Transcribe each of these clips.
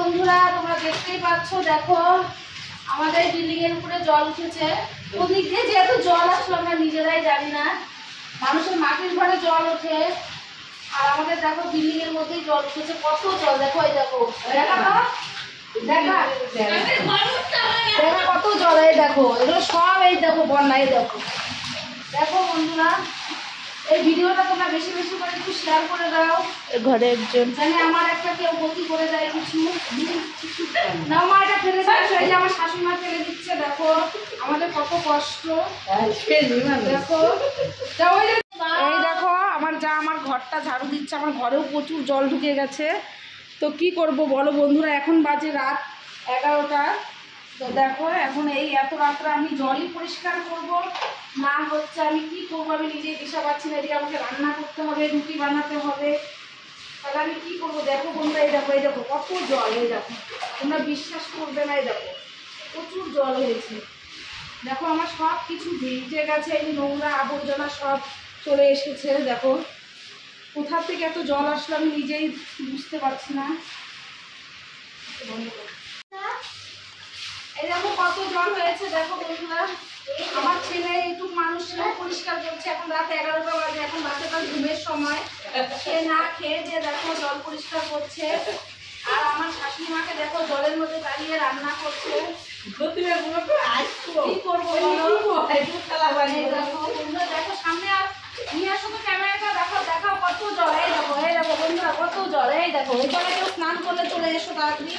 বন্ধুরা, তোমরা দেখতেই পাচ্ছ, দেখো আমাদের বিল্ডিং এর উপরে জল উঠেছে। ওদিক দিয়ে যেহেতু জল আসলো আমরা নিজেরাই জানি না, মানুষের মাটির ঘরে জল ওঠে, আর আমাদের দেখো বিল্ডিং এর মধ্যেই জল উঠেছে। কত জল দেখো, এই দেখো, দেখা কত জল, এই দেখো, এগুলো সব এই দেখো বন্যা। এই দেখো, দেখো বন্ধুরা, এই ভিডিওটা তোমরা বেশি বেশি করে একটু শেয়ার করে দাও ঘরে একজন, জানি আমার একটা কেউ গতি করে দেয় কিছু না। আমার এটা ফেলে দিচ্ছে, এই যে আমার শাশুড়ি ফেলে দিচ্ছে। দেখো আমাদের কত কষ্ট। দেখো এই দেখো আমার যা আমার ঘরটা ঝাড়ু দিচ্ছে, আমার ঘরেও প্রচুর জল ঢুকে গেছে। তো কি করব বলো বন্ধুরা, এখন বাজে রাত 11টা। তো দেখো এখন এই এত রাত্রে আমি জলই পরিষ্কার করব না হচ্ছে, আমি কি করবো আমি নিজেই দিশা পাচ্ছি না। এদিকে আমাকে রান্না করতে হবে, রুটি বানাতে হবে, তাহলে আমি কি করবো। দেখো বন্ধুরা, এই দেখো, এই দেখো কত জল, এই দেখো, তোমরা বিশ্বাস করবে না, এই দেখো প্রচুর জল হয়েছে। দেখো আমার সব কিছু ভিজে গেছে, এই নোংরা আবর্জনা সব চলে এসেছে। দেখো কোথা থেকে এত জল আসলো আমি নিজেই বুঝতে পারছি না। এই দেখো কত জল হয়েছে। দেখো বন্ধুরা, আমার ছেলে একটু মানুষ পরিষ্কার করছে, এখন রাত 11টা বাজে, এখন বাচ্চাটা ঘুমের সময়, সে না খেয়ে যে দেখো জল পরিষ্কার করছে। আর আমার শাশুড়ি মাকে দেখো জলের মধ্যে দাঁড়িয়ে রান্না করছে। কি করবো দেখো সামনে, আর নিয়ে আসো তো ক্যামেরাটা, দেখো দেখাও কত জল। এই দেখো, এই দেখো বন্ধুরা কত জল, এই দেখো ওইখানে কেউ স্নান করলে চলে এসো তাড়াতাড়ি।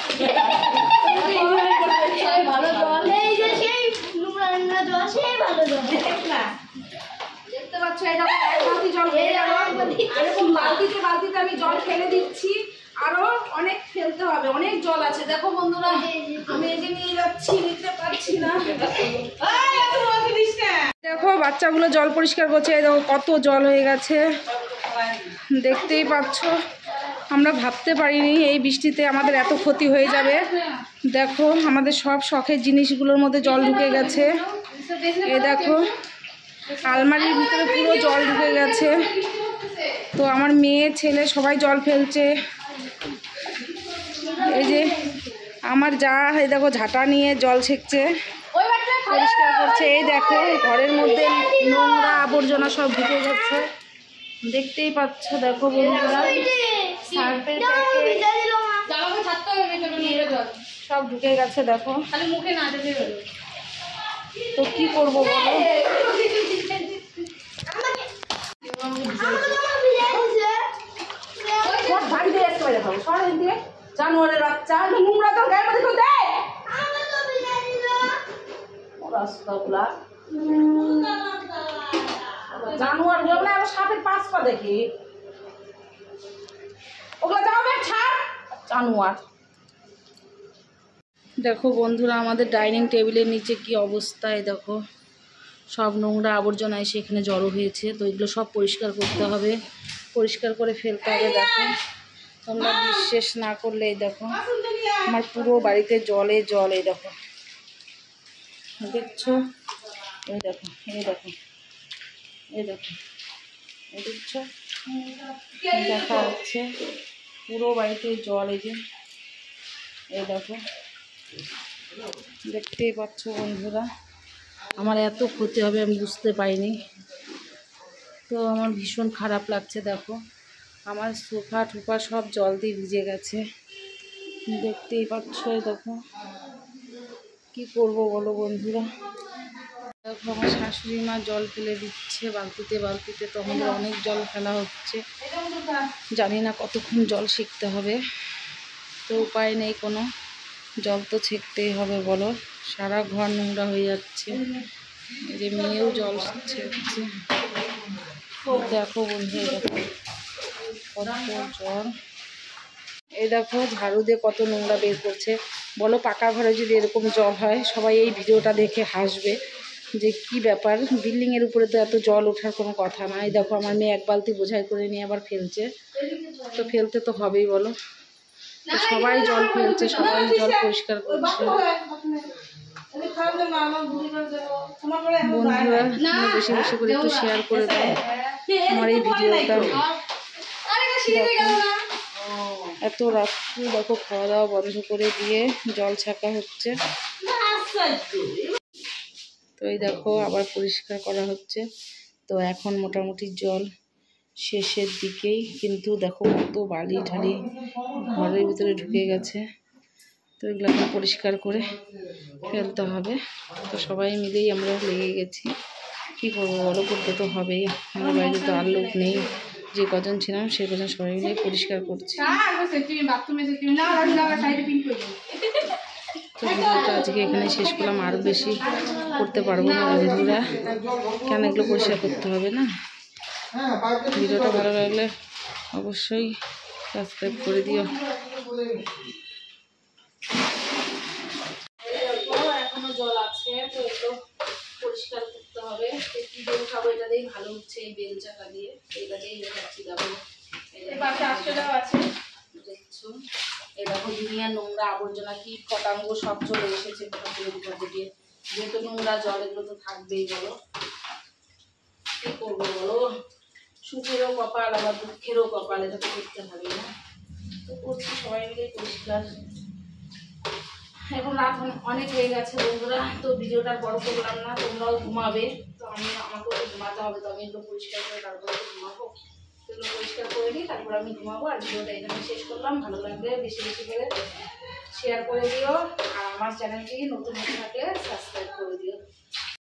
ভালো জল, এই যে সেই নোংরা নোংরা জল, সেই ভালো জল না দেখতে পাচ্ছ। এই দেখো এক বালতি জল হয়ে গেল, এরকম বালতিতে বালতিতে আমি জল ফেলে দিচ্ছি, আরো অনেক ফেলতে হবে, অনেক জল আছে। দেখো বন্ধুরা, আমি এই যে নিয়ে যাচ্ছি, নিতে পারছি না। দেখো বাচ্চাগুলো জল পরিষ্কার করছে, এই দেখো কত জল হয়ে গেছে, দেখতেই পাচ্ছ। আমরা ভাবতে পারিনি এই বৃষ্টিতে আমাদের এত ক্ষতি হয়ে যাবে। দেখো আমাদের সব শখের জিনিসগুলোর মধ্যে জল ঢুকে গেছে। এই দেখো আলমারির ভিতরে পুরো জল ঢুকে গেছে। তো আমার মেয়ে ছেলে সবাই জল ফেলছে। এই যে আমার যা, এই দেখো ঝাঁটা নিয়ে জল ছেঁকছে, পরিষ্কার করছে। এই দেখো ঘরের মধ্যে নোংরা আবর্জনা সব ঢুকে যাচ্ছে, দেখতেই পাচ্ছ। দেখো বন্ধুরা, সার্ফের সব ঢুকে গেছে, দেখো। তো কি করবো বলো, জানুয়ারের বাচ্চা নোংরা তো গায়ের মধ্যে কেউ দেয় রাস্তাগুলা, জানুয়ার গুলো আবার সাপের 5 পা দেখি, ওগুলো যাবে ছাড় জানুয়ার। দেখো বন্ধুরা, আমাদের ডাইনিং টেবিলের নিচে কি অবস্থায়, দেখো সব নোংরা আবর্জনা এসে এখানে জড়ো হয়েছে। তো এগুলো সব পরিষ্কার করতে হবে, পরিষ্কার করে ফেলতে হবে। দেখো তোমরা বিশ্বাস না করলে, এই দেখো আমার পুরো বাড়িতে জলে জল, এই দেখো দেখছো, এই দেখো, এই দেখো, এই দেখো, এই দেখছো, দেখা যাচ্ছে পুরো বাড়িতে জল। এই যে এই দেখো, দেখতেই পাচ্ছ বন্ধুরা, আমার এত ক্ষতি হবে আমি বুঝতে পারিনি। তো আমার ভীষণ খারাপ লাগছে। দেখো আমার সোফা টোফা সব জল দিয়ে ভিজে গেছে, দেখতেই পাচ্ছ। দেখো কি করব বলো বন্ধুরা। দেখো আমার শাশুড়ি মা জল ফেলে দিচ্ছে বালতিতে বালতিতে, তো আমাদের অনেক জল ফেলা হচ্ছে, জানি না কতক্ষণ জল ছেঁকতে হবে। তো উপায় নেই কোনো, জল তো ছেঁকতেই হবে বলো, সারা ঘর নোংরা হয়ে যাচ্ছে। এই যে মেয়েও জল ছেঁকছে। দেখো বন্ধুরা, দেখো কত জল। এই দেখো ঝাড়ু দিয়ে কত নোংরা বের করছে বলো। পাকা ঘরে যদি এরকম জল হয়, সবাই এই ভিডিওটা দেখে হাসবে যে কি ব্যাপার, বিল্ডিংয়ের উপরে তো এত জল ওঠার কোনো কথা না। এই দেখো আমার মেয়ে এক বালতি বোঝাই করে নিয়ে আবার ফেলছে, তো ফেলতে তো হবেই বলো। তো সবাই জল ফেলছে, সবাই জল পরিষ্কার করছে। বন্ধুরা বেশি বেশি করে একটু শেয়ার করে দাও আমার এই ভিডিওটা। এত রাত্রি দেখো খাওয়া দাওয়া বন্ধ করে দিয়ে জল ছাকা হচ্ছে। তো এই দেখো আবার পরিষ্কার করা হচ্ছে। তো এখন মোটামুটি জল শেষের দিকেই, কিন্তু দেখো কত বালি ঠালি ঘরের ভিতরে ঢুকে গেছে। তো এগুলো এখন পরিষ্কার করে ফেলতে হবে। তো সবাই মিলেই আমরা লেগে গেছি, কী করবো বলো, করতে তো হবেই। আমার বাড়িতে তো আর লোক নেই, যে কজন ছিলাম সে কজন সবাই মিলে পরিষ্কার করছি। তো ভিডিওটা আজকে এখানে শেষ করলাম, আরও বেশি করতে পারবো না বন্ধুরা, কেন এগুলো পরিষ্কার করতে হবে না। ভিডিওটা ভালো লাগলে অবশ্যই সাবস্ক্রাইব করে দিও। এখনো জল আছে, তো এগুলো পরিষ্কার করতে হবে। কি জল খাবো, এটা দিয়েই ভালো হচ্ছে, এই বেল চাকা দিয়ে, এটা দিয়েই দেখাচ্ছি। দেখো দেখছো, এই দেখো দুনিয়ার নোংরা আবর্জনা কীট পতঙ্গ সব চলে এসেছে ফটাফটের মধ্যে দিয়ে। যেহেতু নোংরা জল, এগুলো তো থাকবেই, বলো কি করবো বলো। সুখেরও কপাল আবার দুঃখেরও কপাল, এটা তো করতে হবে না। তো করছি সবাই মিলে পরিষ্কার। এখন রাত অনেক হয়ে গেছে বন্ধুরা, তো ভিডিওটা বড় করলাম না, তোমরাও ঘুমাবে। তো আমাকেও তো ঘুমাতে হবে, তো আমি এগুলো পরিষ্কার করে তারপরে ঘুমাবো। এগুলো পরিষ্কার করে নিই, তারপর আমি ঘুমাবো। আর ভিডিওটা এখানে শেষ করলাম। ভালো লাগলে বেশি বেশি করে শেয়ার করে দিও, আর আমার চ্যানেলটি নতুন হয়ে থাকলে সাবস্ক্রাইব করে দিও।